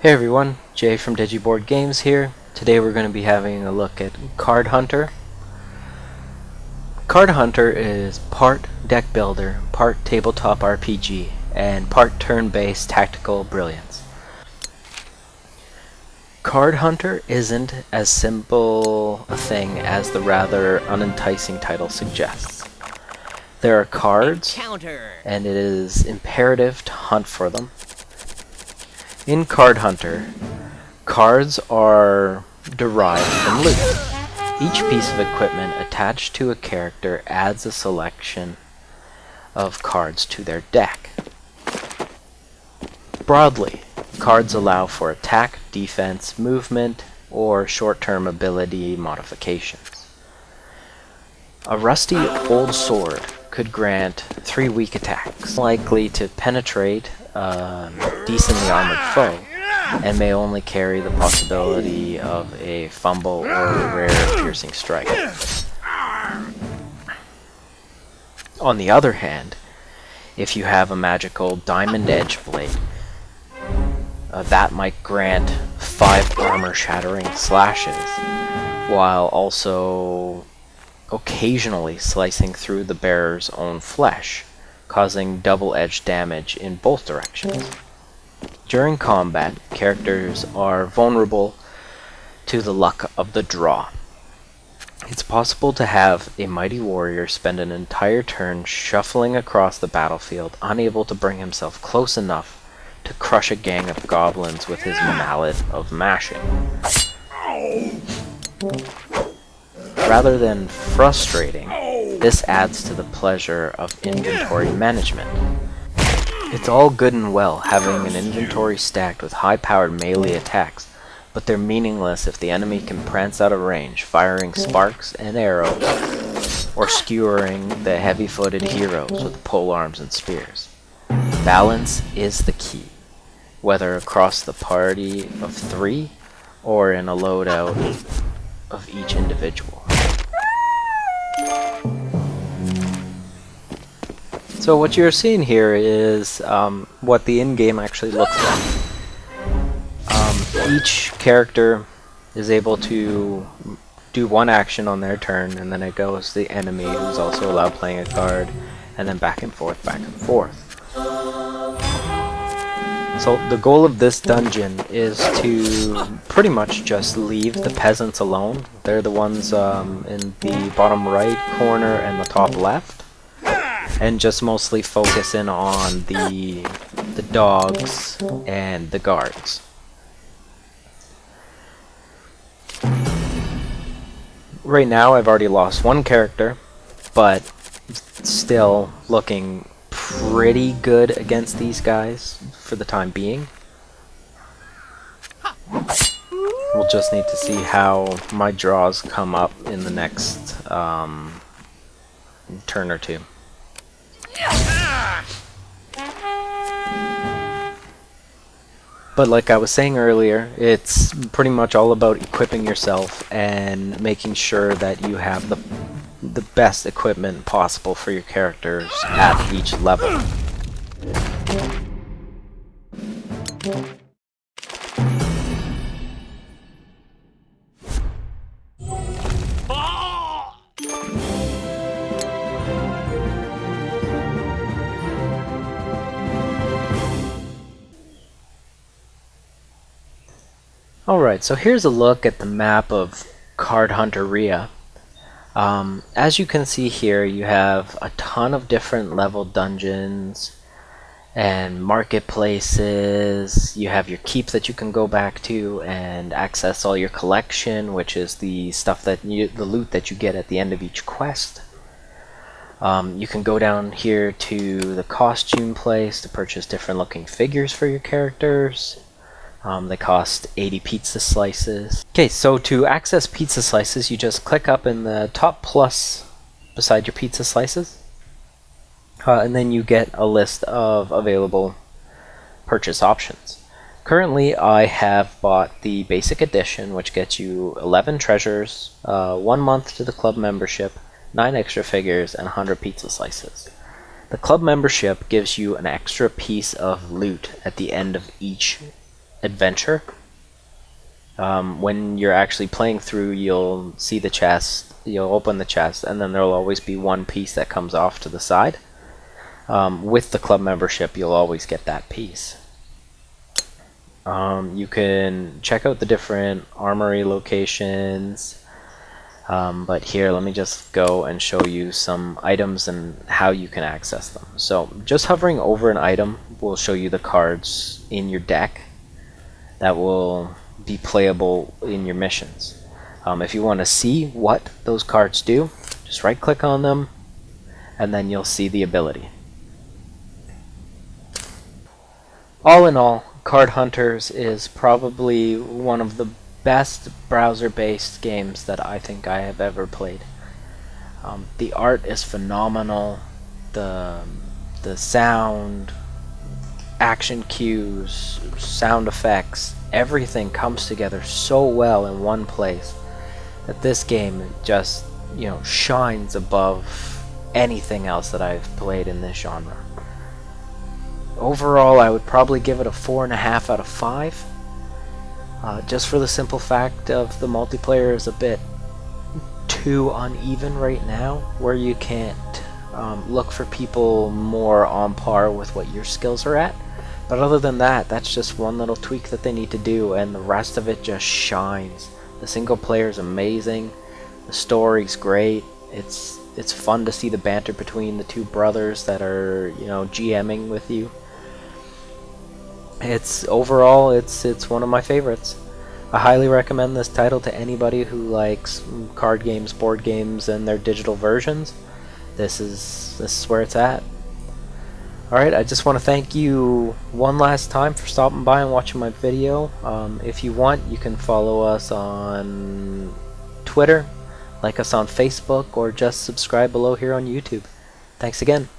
Hey everyone, Jay from Digiboard Games here. Today we're going to be having a look at Card Hunter. Card Hunter is part deck builder, part tabletop RPG, and part turn-based tactical brilliance. Card Hunter isn't as simple a thing as the rather unenticing title suggests. There are cards, and it is imperative to hunt for them. In Card Hunter, cards are derived from loot. Each piece of equipment attached to a character adds a selection of cards to their deck. Broadly, cards allow for attack, defense, movement, or short-term ability modifications. A rusty old sword could grant 3 weak attacks, likely to penetrate a decently armored foe, and may only carry the possibility of a fumble or a rare piercing strike. On the other hand, if you have a magical diamond edge blade, that might grant 5 armor-shattering slashes, while also occasionally slicing through the bearer's own flesh, causing double-edged damage in both directions. During combat, characters are vulnerable to the luck of the draw. It's possible to have a mighty warrior spend an entire turn shuffling across the battlefield, unable to bring himself close enough to crush a gang of goblins with his mallet of mashing. Rather than frustrating, this adds to the pleasure of inventory management. It's all good and well having an inventory stacked with high-powered melee attacks, but they're meaningless if the enemy can prance out of range, firing sparks and arrows, or skewering the heavy-footed heroes with polearms and spears. Balance is the key, whether across the party of 3 or in a loadout of each individual. So what you're seeing here is what the in-game actually looks like. Each character is able to do one action on their turn, and then it goes to the enemy, who's also allowed playing a card, and then back and forth, back and forth. So the goal of this dungeon is to pretty much just leave the peasants alone. They're the ones in the bottom right corner and the top left, and just mostly focus in on the dogs and the guards. Right now I've already lost 1 character, but still looking pretty good against these guys for the time being. We'll just need to see how my draws come up in the next turn or two. But like I was saying earlier, it's pretty much all about equipping yourself and making sure that you have the best equipment possible for your characters at each level. Alright, so here's a look at the map of Card Hunteria. As you can see here, you have a ton of different level dungeons and marketplaces. You have your keep that you can go back to and access all your collection, which is the stuff that the loot that you get at the end of each quest. You can go down here to the costume place to purchase different looking figures for your characters. They cost 80 pizza slices. Okay, so to access pizza slices, you just click up in the top plus beside your pizza slices, and then you get a list of available purchase options. Currently, I have bought the basic edition, which gets you 11 treasures, 1 month to the club membership, 9 extra figures, and 100 pizza slices. The club membership gives you an extra piece of loot at the end of each adventure. When you're actually playing through, you'll see the chest, you'll open the chest, and then there'll always be one piece that comes off to the side. With the club membership, you'll always get that piece. You can check out the different armory locations, but here let me just go and show you some items and how you can access them. So just hovering over an item will show you the cards in your deck that will be playable in your missions. If you want to see what those cards do, just right click on them and then you'll see the ability. All in all, Card Hunters is probably one of the best browser-based games that I think I have ever played. The art is phenomenal, the sound, action cues, sound effects, everything comes together so well in one place that this game just, shines above anything else that I've played in this genre. Overall, I would probably give it a 4.5 out of 5. Just for the simple fact of the multiplayer is a bit too uneven right now, where you can't look for people more on par with what your skills are at. But other than that, that's just one little tweak that they need to do, and the rest of it just shines. The single player is amazing, the story's great, it's fun to see the banter between the two brothers that are, GMing with you. Overall, it's one of my favorites. I highly recommend this title to anybody who likes card games, board games, and their digital versions. This is where it's at. Alright, I just want to thank you one last time for stopping by and watching my video. If you want, you can follow us on Twitter, like us on Facebook, or just subscribe below here on YouTube. Thanks again.